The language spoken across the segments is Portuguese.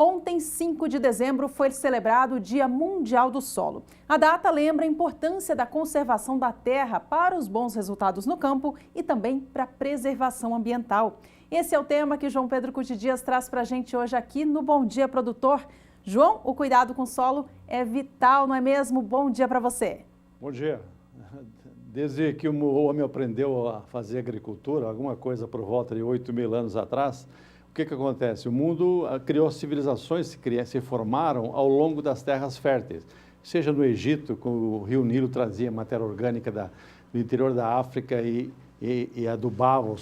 Ontem, 5 de dezembro, foi celebrado o Dia Mundial do Solo. A data lembra a importância da conservação da terra para os bons resultados no campo e também para a preservação ambiental. Esse é o tema que João Pedro Cuti Dias traz para a gente hoje aqui no Bom Dia Produtor. João, o cuidado com o solo é vital, não é mesmo? Bom dia para você. Bom dia. Desde que o homem aprendeu a fazer agricultura, alguma coisa por volta de 8.000 anos atrás, o que acontece? O mundo criou civilizações, se formaram ao longo das terras férteis. Seja no Egito, com o rio Nilo trazia matéria orgânica do interior da África e adubava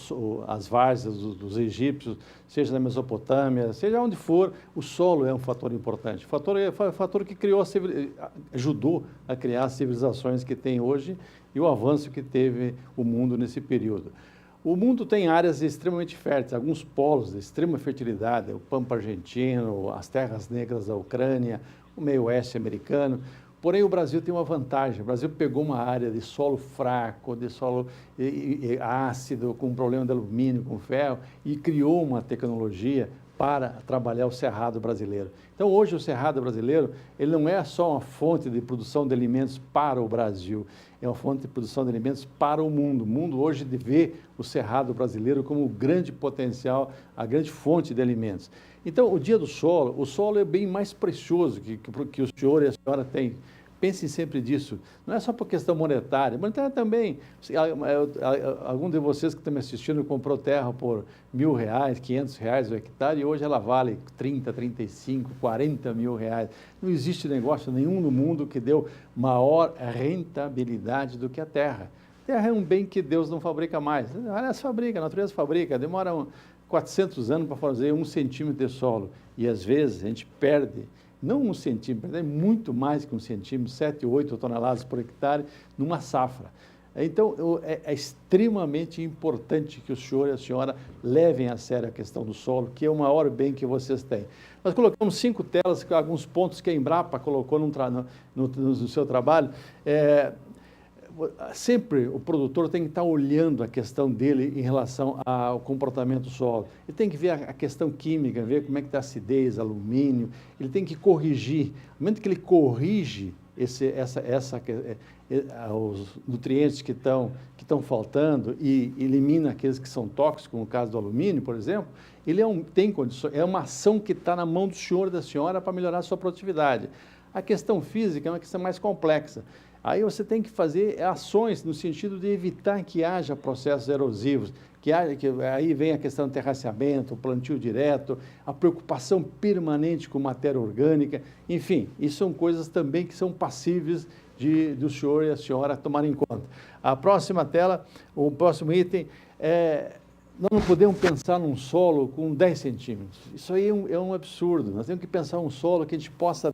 as várzeas dos egípcios, seja na Mesopotâmia, seja onde for, o solo é um fator importante. O fator que ajudou a criar as civilizações que tem hoje e o avanço que teve o mundo nesse período. O mundo tem áreas extremamente férteis, alguns polos de extrema fertilidade, o Pampa argentino, as terras negras da Ucrânia, o meio oeste americano. Porém, o Brasil tem uma vantagem. O Brasil pegou uma área de solo fraco, de solo ácido, com problema de alumínio, com ferro, e criou uma tecnologia para trabalhar o cerrado brasileiro. Então, hoje, o cerrado brasileiro, ele não é só uma fonte de produção de alimentos para o Brasil, é uma fonte de produção de alimentos para o mundo. O mundo hoje vê o cerrado brasileiro como o grande potencial, a grande fonte de alimentos. Então, o dia do solo, o solo é bem mais precioso que o senhor e a senhora têm. Pensem sempre disso. Não é só por questão monetária. Monetária também. Algum de vocês que estão me assistindo comprou terra por R$1.000, R$500 o hectare e hoje ela vale 30, 35, 40 mil reais. Não existe negócio nenhum no mundo que deu maior rentabilidade do que a terra. Terra é um bem que Deus não fabrica mais. Aliás, fabrica, a natureza fabrica. Demora 400 anos para fazer 1 centímetro de solo. E às vezes a gente perde. Não 1 centímetro, é muito mais que 1 centímetro, 7, 8 toneladas por hectare numa safra. Então, é extremamente importante que o senhor e a senhora levem a sério a questão do solo, que é o maior bem que vocês têm. Nós colocamos 5 telas, alguns pontos que a Embrapa colocou no seu trabalho. Sempre o produtor tem que estar olhando a questão dele em relação ao comportamento do solo. Ele tem que ver a questão química, ver como é que está a acidez, alumínio. Ele tem que corrigir. No momento que ele corrige os nutrientes que estão faltando e elimina aqueles que são tóxicos, como o caso do alumínio, por exemplo, ele tem condições, é uma ação que está na mão do senhor e da senhora para melhorar a sua produtividade. A questão física é uma questão mais complexa. Aí você tem que fazer ações no sentido de evitar que haja processos erosivos, aí vem a questão do terraceamento, o plantio direto, a preocupação permanente com matéria orgânica, enfim, isso são coisas também que são passíveis do senhor e a senhora tomarem em conta. A próxima tela, o próximo item, nós não podemos pensar num solo com 10 centímetros. Isso aí é um absurdo. Nós temos que pensar um solo que a gente possa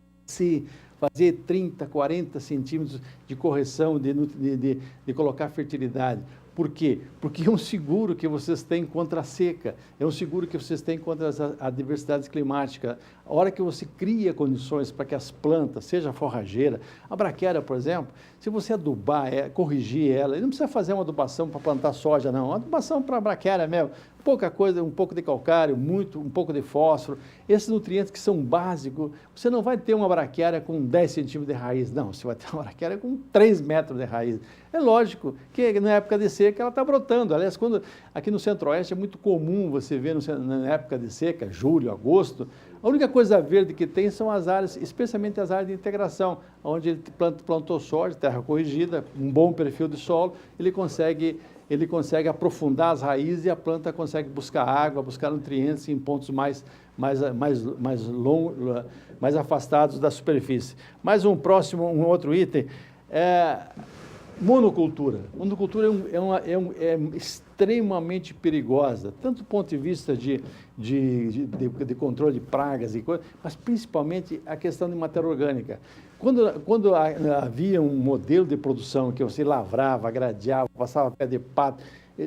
fazer 30, 40 centímetros de correção, de colocar fertilidade. Por quê? Porque é um seguro que vocês têm contra a seca, é um seguro que vocês têm contra as adversidades climáticas. A hora que você cria condições para que as plantas, seja a forrageira, a braquiária, por exemplo, se você adubar, corrigir ela, e não precisa fazer uma adubação para plantar soja, não, uma adubação para a braquiária mesmo, pouca coisa, um pouco de calcário, um pouco de fósforo, esses nutrientes que são básicos, você não vai ter uma braquiária com 10 centímetros de raiz, não, você vai ter uma braquiária com 3 metros de raiz. É lógico que na época de seca ela está brotando. Aliás, aqui no Centro-Oeste é muito comum você ver na época de seca, julho, agosto, a única coisa verde que tem são as áreas, especialmente as áreas de integração, onde ele plantou soja, terra corrigida, um bom perfil de solo, ele consegue aprofundar as raízes e a planta consegue buscar água, buscar nutrientes em pontos mais afastados da superfície. Mais um outro item monocultura. Monocultura é extremamente perigosa, tanto do ponto de vista de controle de pragas e coisas, mas principalmente a questão de matéria orgânica. Quando havia um modelo de produção que você lavrava, gradeava, passava pé de pato,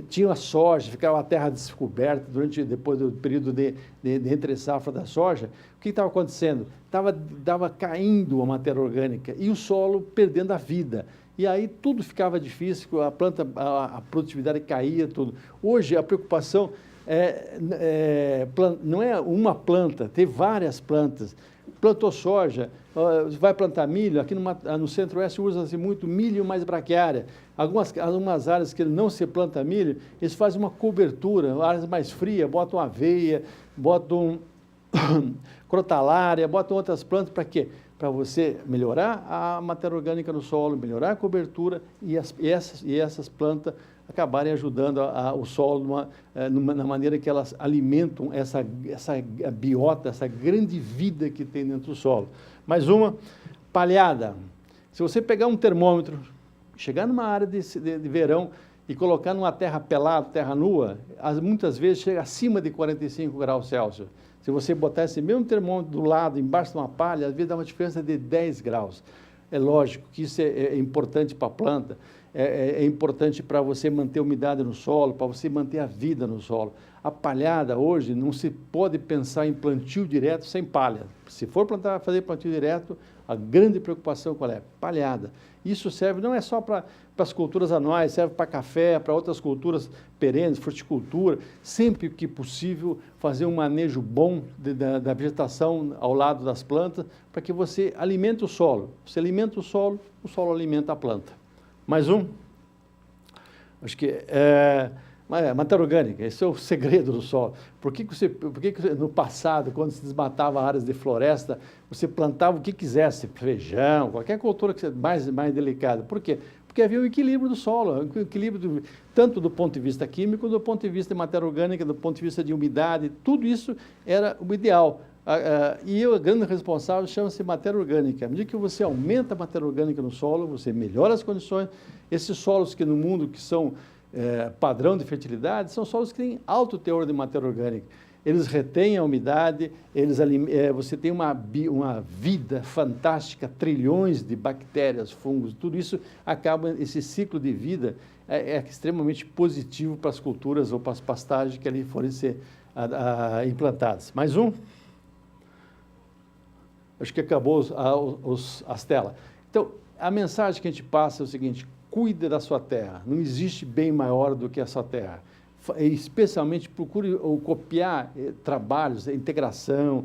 tinha a soja, ficava a terra descoberta depois do período de entre-safra da soja, o que estava acontecendo? Estava caindo a matéria orgânica e o solo perdendo a vida. E aí tudo ficava difícil, a produtividade caía, tudo. Hoje a preocupação não é uma planta, tem várias plantas. Plantou soja, vai plantar milho, aqui no Centro-Oeste usa-se muito milho mais braquiária. Algumas áreas que não se planta milho, eles fazem uma cobertura, áreas mais frias, botam aveia, botam crotalária, botam outras plantas, para quê? Para você melhorar a matéria orgânica no solo, melhorar a cobertura e essas plantas acabarem ajudando o solo na maneira que elas alimentam essa biota, essa grande vida que tem dentro do solo. Mais uma, palhada. Se você pegar um termômetro, chegar numa área de verão e colocar numa terra pelada, terra nua, muitas vezes chega acima de 45 graus Celsius. Se você botar esse mesmo termômetro do lado, embaixo de uma palha, às vezes dá uma diferença de 10 graus. É lógico que isso é importante para a planta, é importante para você manter a umidade no solo, para você manter a vida no solo. A palhada hoje não se pode pensar em plantio direto sem palha. Se for fazer plantio direto, a grande preocupação qual é? Palhada. Isso serve não é só para as culturas anuais, serve para café, para outras culturas perenes, fruticultura, sempre que possível fazer um manejo bom da vegetação ao lado das plantas, para que você alimente o solo. Você alimenta o solo alimenta a planta. Mais um? Acho que matéria orgânica, esse é o segredo do solo. Por que no passado, quando se desmatava áreas de floresta, você plantava o que quisesse, feijão, qualquer cultura que mais delicada? Por quê? Porque havia um equilíbrio do solo, um equilíbrio tanto do ponto de vista químico, do ponto de vista de matéria orgânica, do ponto de vista de umidade, tudo isso era o ideal. E o grande responsável chama-se matéria orgânica. À medida que você aumenta a matéria orgânica no solo, você melhora as condições. Esses solos que no mundo que são padrão de fertilidade, são solos que têm alto teor de matéria orgânica. Eles retêm a umidade, você tem uma vida fantástica, trilhões de bactérias, fungos, tudo isso acaba, esse ciclo de vida é extremamente positivo para as culturas ou para as pastagens que ali forem ser implantadas. Mais um? Acho que acabou as telas. Então, a mensagem que a gente passa é o seguinte: cuide da sua terra, não existe bem maior do que a sua terra. Especialmente procure copiar trabalhos, integração,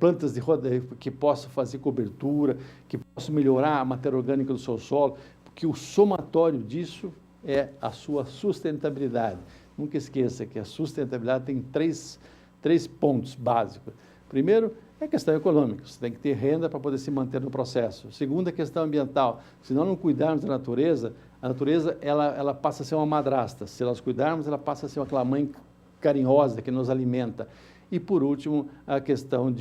plantas de rodeio que possam fazer cobertura, que possam melhorar a matéria orgânica do seu solo, porque o somatório disso é a sua sustentabilidade. Nunca esqueça que a sustentabilidade tem três pontos básicos. Primeiro, é questão econômica, você tem que ter renda para poder se manter no processo. Segunda, é questão ambiental. Se nós não cuidarmos da natureza, a natureza ela passa a ser uma madrasta. Se nós cuidarmos, ela passa a ser aquela mãe carinhosa que nos alimenta. E, por último, a questão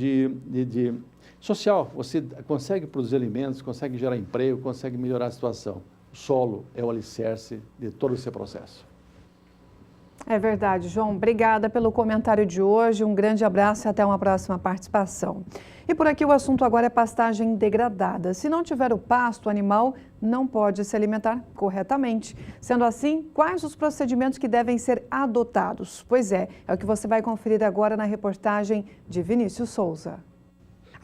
social. Você consegue produzir alimentos, consegue gerar emprego, consegue melhorar a situação. O solo é o alicerce de todo esse processo. É verdade, João. Obrigada pelo comentário de hoje. Um grande abraço e até uma próxima participação. E por aqui o assunto agora é pastagem degradada. Se não tiver o pasto, o animal não pode se alimentar corretamente. Sendo assim, quais os procedimentos que devem ser adotados? Pois é o que você vai conferir agora na reportagem de Vinícius Souza.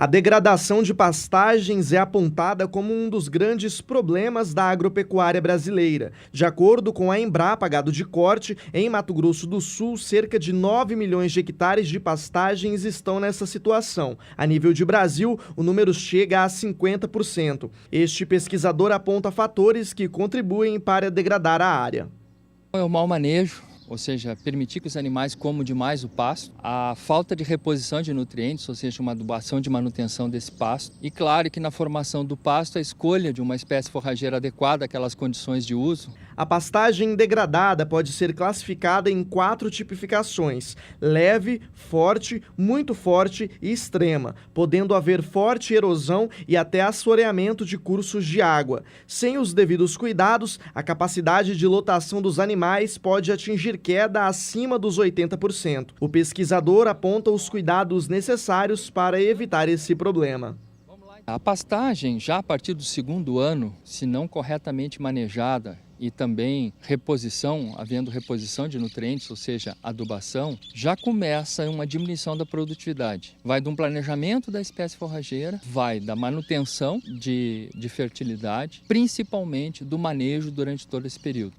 A degradação de pastagens é apontada como um dos grandes problemas da agropecuária brasileira. De acordo com a Embrapa Gado de Corte, em Mato Grosso do Sul, cerca de 9 milhões de hectares de pastagens estão nessa situação. A nível de Brasil, o número chega a 50%. Este pesquisador aponta fatores que contribuem para degradar a área. É o mau manejo, ou seja, permitir que os animais comam demais o pasto, a falta de reposição de nutrientes, ou seja, uma adubação de manutenção desse pasto, e claro que na formação do pasto a escolha de uma espécie forrageira adequada àquelas condições de uso. A pastagem degradada pode ser classificada em 4 tipificações: leve, forte, muito forte e extrema, podendo haver forte erosão e até assoreamento de cursos de água. Sem os devidos cuidados, a capacidade de lotação dos animais pode atingir queda acima dos 80%. O pesquisador aponta os cuidados necessários para evitar esse problema. A pastagem, já a partir do 2º ano, se não corretamente manejada e também havendo reposição de nutrientes, ou seja, adubação, já começa uma diminuição da produtividade. Vai de um planejamento da espécie forrageira, vai da manutenção de fertilidade, principalmente do manejo durante todo esse período.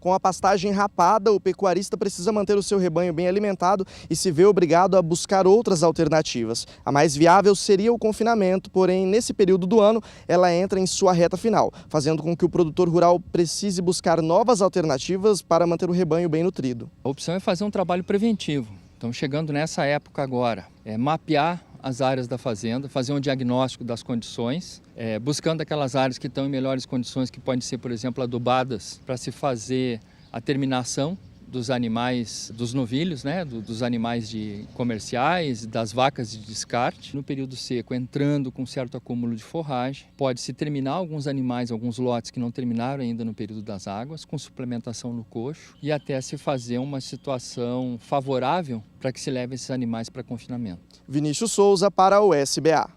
Com a pastagem rapada, o pecuarista precisa manter o seu rebanho bem alimentado e se vê obrigado a buscar outras alternativas. A mais viável seria o confinamento, porém, nesse período do ano, ela entra em sua reta final, fazendo com que o produtor rural precise buscar novas alternativas para manter o rebanho bem nutrido. A opção é fazer um trabalho preventivo. Então, chegando nessa época agora, mapear as áreas da fazenda, fazer um diagnóstico das condições, buscando aquelas áreas que estão em melhores condições, que podem ser, por exemplo, adubadas, para se fazer a terminação dos animais, dos novilhos, dos animais comerciais, das vacas de descarte. No período seco, entrando com certo acúmulo de forragem, pode-se terminar alguns animais, alguns lotes que não terminaram ainda no período das águas, com suplementação no coxo e até se fazer uma situação favorável para que se leve esses animais para confinamento. Vinícius Souza para o SBA.